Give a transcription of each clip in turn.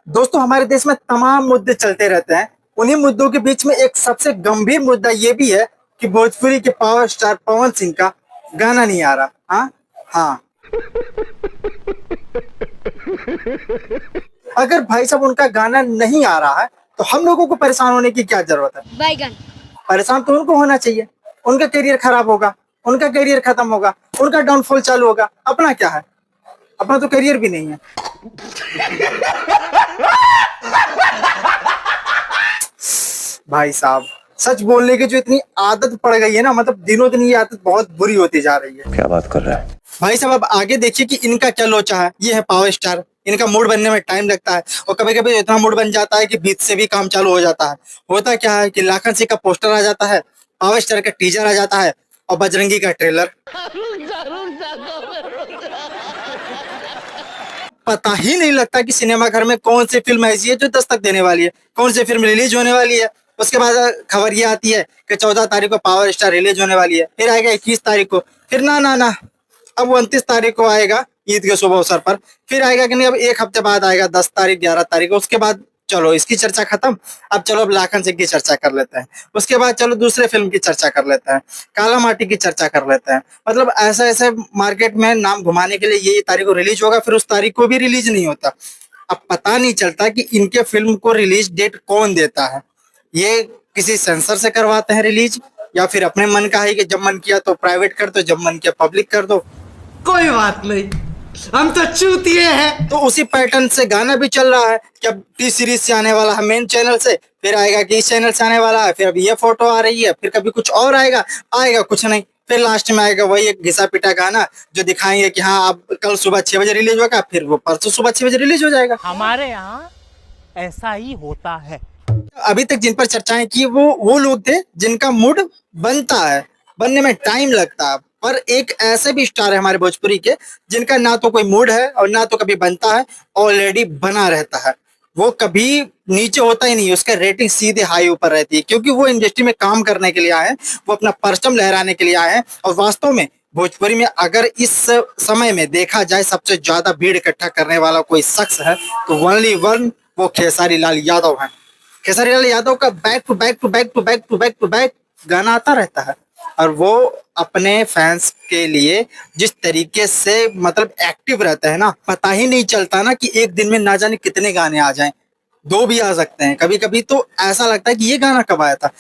दोस्तों, हमारे देश में तमाम मुद्दे चलते रहते हैं। उन्हीं मुद्दों के बीच में एक सबसे गंभीर मुद्दा ये भी है कि भोजपुरी के पावर स्टार पवन सिंह का गाना नहीं आ रहा। हाँ हाँ। अगर भाई साहब उनका गाना नहीं आ रहा है तो हम लोगों को परेशान होने की क्या जरूरत है? बैगन। परेशान तो उनको होना चाहिए। उनका करियर खराब होगा, उनका करियर खत्म होगा, उनका डाउनफॉल चालू होगा। अपना क्या है? अपना तो करियर भी नहीं है। भाई साहब, सच बोलने की जो इतनी आदत पड़ गई है ना, मतलब दिनों दिन ये आदत बहुत बुरी होती जा रही है। क्या बात कर रहा है भाई साहब, अब आगे देखिए कि इनका क्या लोचा है। ये है पावर स्टार, इनका मूड बनने में टाइम लगता है और कभी कभी इतना मूड बन जाता है कि बीच से भी काम चालू हो जाता है। होता क्या है कि लाखन सिंह का पोस्टर आ जाता है, पावर स्टार का टीजर आ जाता है और बजरंगी का ट्रेलर। पता ही नहीं लगता कि सिनेमा घर में कौन सी फिल्म ऐसी है जो दस्तक देने वाली है, कौन सी फिल्म रिलीज होने वाली है। उसके बाद खबर ये आती है कि 14 तारीख को पावर स्टार रिलीज होने वाली है, फिर आएगा 21 तारीख को, फिर ना ना ना, अब वो 29 तारीख को आएगा ईद के शुभ अवसर पर, फिर आएगा कि नहीं, अब एक हफ्ते बाद आएगा 10 तारीख 11 तारीख को। उसके बाद चलो इसकी चर्चा खत्म। अब चलो अब लाखन सिंह की चर्चा कर लेते हैं। उसके बाद चलो दूसरे फिल्म की चर्चा कर लेते हैं, काला माटी की चर्चा कर लेते हैं। मतलब ऐसा ऐसे मार्केट में नाम घुमाने के लिए ये तारीख को रिलीज होगा, फिर उस तारीख को भी रिलीज नहीं होता। अब पता नहीं चलता कि इनके फिल्म को रिलीज डेट कौन देता है। ये किसी सेंसर से करवाते हैं रिलीज, या फिर अपने मन का है कि जब मन किया तो प्राइवेट कर दो, जब मन किया पब्लिक कर दो। कोई बात नहीं, हम तो चूतिए हैं। तो उसी पैटर्न से गाना भी चल रहा है कि अब टी सीरीज से आने वाला है मेन चैनल से, फिर आएगा कि इस चैनल से आने वाला है, फिर अब ये फोटो आ रही है, फिर कभी कुछ और आएगा, आएगा कुछ नहीं, फिर लास्ट में आएगा वही एक घिसा पिटा गाना जो दिखाएंगे कि हाँ अब कल सुबह 6 बजे रिलीज होगा, फिर वो परसों सुबह 6 बजे रिलीज हो जाएगा। हमारे यहाँ ऐसा ही होता है। अभी तक जिन पर चर्चाएं की वो लोग थे जिनका मूड बनता है, बनने में टाइम लगता है। पर एक ऐसे भी स्टार है हमारे भोजपुरी के जिनका ना तो कोई मूड है और ना तो कभी बनता है, ऑलरेडी बना रहता है। वो कभी नीचे होता ही नहीं, उसका रेटिंग सीधे हाई ऊपर रहती है, क्योंकि वो इंडस्ट्री में काम करने के लिए आए हैं, वो अपना परचम लहराने के लिए आए हैं। और वास्तव में भोजपुरी में अगर इस समय में देखा जाए सबसे ज्यादा भीड़ इकट्ठा करने वाला कोई शख्स है तो ओनली वन वो खेसारी लाल यादव है। खेसारी लाल यादव का back to back to back to back to back to back गाना आता रहता है, और वो अपने फैंस के लिए जिस तरीके से मतलब एक्टिव रहते हैं ना, पता ही नहीं चलता ना कि एक दिन में ना जाने कितने गाने आ जाएं। दो भी आ सकते हैं कभी कभी, तो ऐसा लगता है कि ये गाना कब आया था।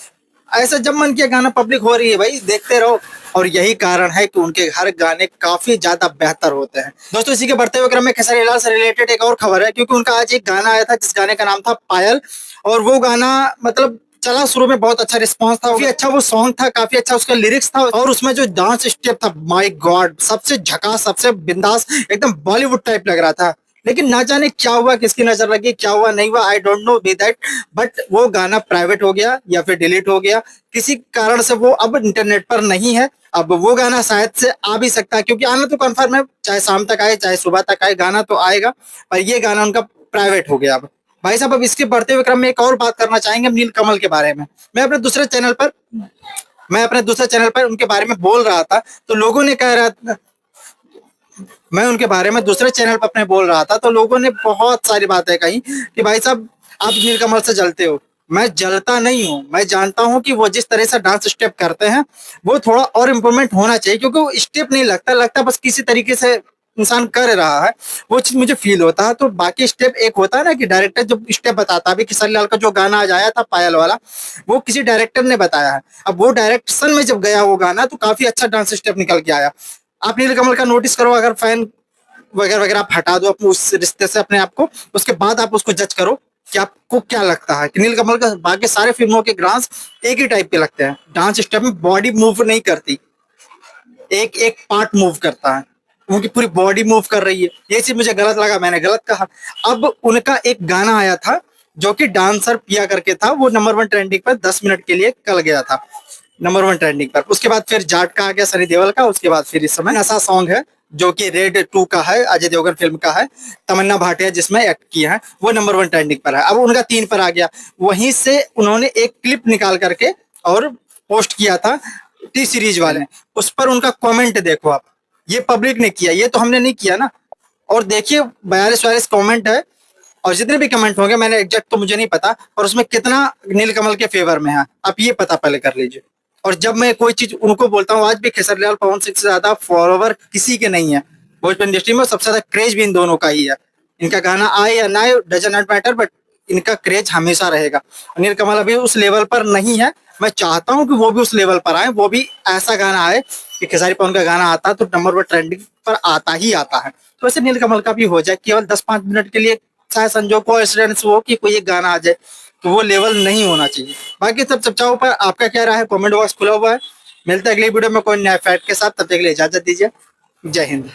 ऐसा जब मन किया गाना पब्लिक हो रही है भाई देखते रहो। और यही कारण है कि उनके हर गाने काफी ज्यादा बेहतर होते हैं। दोस्तों, इसी के बढ़ते हुए क्रम में खेसारी लाल से रिलेटेड एक और खबर है, क्योंकि उनका आज एक गाना आया था जिस गाने का नाम था पायल। और वो गाना मतलब चला शुरू में बहुत अच्छा रिस्पांस था, काफी अच्छा वो सॉन्ग था, काफी अच्छा उसका लिरिक्स था, और उसमें जो डांस स्टेप था माय गॉड, सबसे झकास, सबसे बिंदास, एकदम बॉलीवुड टाइप लग रहा था। लेकिन ना जाने क्या हुआ, किसकी नजर लगी, क्या हुआ नहीं हुआ, I don't know be that, but वो गाना प्राइवेट हो गया या फिर डिलीट हो गया किसी कारण से। वो अब इंटरनेट पर नहीं है। अब वो गाना शायद से आ भी सकता है, क्योंकि आना तो कंफर्म है, चाहे शाम तक आए चाहे सुबह तक आए, गाना तो आएगा। पर ये गाना उनका प्राइवेट हो गया अब। भाई साहब, अब इसके बढ़ते हुए क्रम में एक और बात करना चाहेंगे नील कमल के बारे में। मैं अपने दूसरे चैनल पर उनके बारे में बोल रहा था, तो लोगों ने कह रहा मैं उनके बारे में दूसरे चैनल पर अपने बोल रहा था, तो लोगों ने बहुत सारी बातें कही कि भाई साहब आप नीलकमल से जलते हो। मैं जलता नहीं हूँ, मैं जानता हूँ कि वो जिस तरह से डांस स्टेप करते हैं वो थोड़ा और इम्प्रूवमेंट होना चाहिए, क्योंकि वो स्टेप नहीं लगता बस किसी तरीके से इंसान कर रहा है, वो चीज मुझे फील होता है। तो बाकी स्टेप एक होता है ना कि डायरेक्टर जब स्टेप बताता है, अभी किशोरी लाल का जो गाना आज आया था पायल वाला, वो किसी डायरेक्टर ने बताया है। अब वो डायरेक्शन में जब गया वो गाना तो काफी अच्छा डांस स्टेप निकल के आया। आप नीलकमल का नोटिस करो, अगर फैन वगैरह वगैरह आप हटा दो अपने उस रिश्ते से अपने आप को, उसके बाद आप उसको जज करो कि आपको क्या लगता है कि नीलकमल का बाकी सारे फिल्मों के डांस एक ही टाइप के लगते हैं। डांस स्टेप में बॉडी मूव नहीं करती, एक एक पार्ट मूव करता है, उनकी पूरी बॉडी मूव कर रही है। ये चीज मुझे गलत लगा, मैंने गलत कहा। अब उनका एक गाना आया था जो कि डांसर पिया करके था, वो नंबर 1 ट्रेंडिंग पर 10 मिनट के लिए कल गया था नंबर 1 ट्रेंडिंग पर। उसके बाद फिर जाट का आ गया सनी देओल का, उसके बाद फिर इस समय नशा सॉन्ग है जो कि रेड 2 का है, अजय देवगन फिल्म का है, तमन्ना भाटिया जिसमें एक्ट किया है, वो नंबर 1 ट्रेंडिंग पर है। अब उनका 3 पर आ गया। वहीं से उन्होंने एक क्लिप निकाल करके और पोस्ट किया था टी सीरीज वाले, उस पर उनका कमेंट देखो आप। ये पब्लिक ने किया, ये तो हमने नहीं किया ना। और देखिए 42-42 कमेंट है और जितने भी कमेंट होंगे, मैंने एग्जैक्ट तो मुझे नहीं पता, और उसमें कितना नीलकमल के फेवर में है आप ये पता पहले कर लीजिए। और जब मैं कोई चीज उनको बोलता हूँ, आज भी खेसारी लाल पवन सिंह से ज्यादा फॉलोवर किसी के नहीं है भोजपुरी इंडस्ट्री में, सबसे ज्यादा क्रेज भी इन दोनों का ही है। इनका गाना आए या ना आए डजंट नॉट मैटर, बट इनका क्रेज हमेशा रहेगा। नीलकमल अभी उस लेवल पर नहीं है, मैं चाहता हूँ कि वो भी उस लेवल पर आए, वो भी ऐसा गाना आए कि खेसारी पवन का गाना आता है तो नंबर 1 ट्रेंडिंग पर आता ही आता है। तो वैसे नीलकमल का भी हो जाए, केवल 10-5 मिनट के लिए चाहे संजोग कोइंसिडेंस हो कि कोई एक गाना आ जाए, तो वो लेवल नहीं होना चाहिए। बाकी सब चर्चाओं पर आपका क्या राय है, कमेंट बॉक्स खुला हुआ है। मिलता है अगली वीडियो में कोई नया फैक्ट के साथ, तब तक के लिए इजाजत दीजिए। जय हिंद।